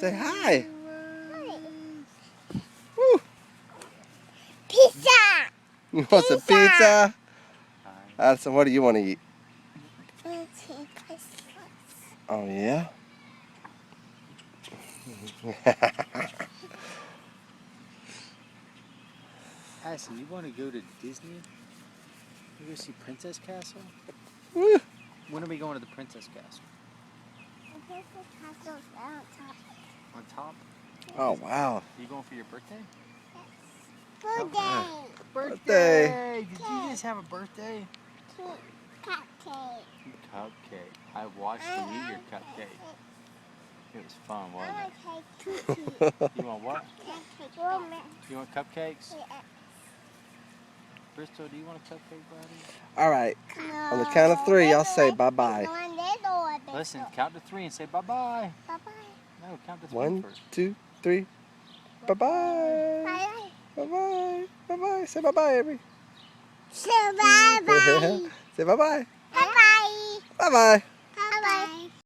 Say hi. Hi. Woo. Pizza. You want some pizza? Hi. Addison, what do you want to eat? Pizza. Oh, yeah? Addison, you want to go to Disney? You go see Princess Castle? Woo. When are we going to the Princess Castle? Castle's on top. On top? Oh, wow. Are you going for your birthday? Birthday. Birthday. Did you just have a birthday? Cupcake. Cupcake. I watched you eat your cupcake. It was fun, I wasn't want it? cake too. You want what? You want cupcakes? Bristol, do you want a cupcake, buddy? All right. On the count of 3, I'll say bye-bye. Listen, count to 3 and say bye-bye. Bye-bye. No, count to 3 1, first. 2, 3. Bye-bye. Bye-bye. Bye-bye. Bye-bye. Say bye-bye, Avery. So bye-bye. Say bye-bye. Bye-bye. Bye-bye.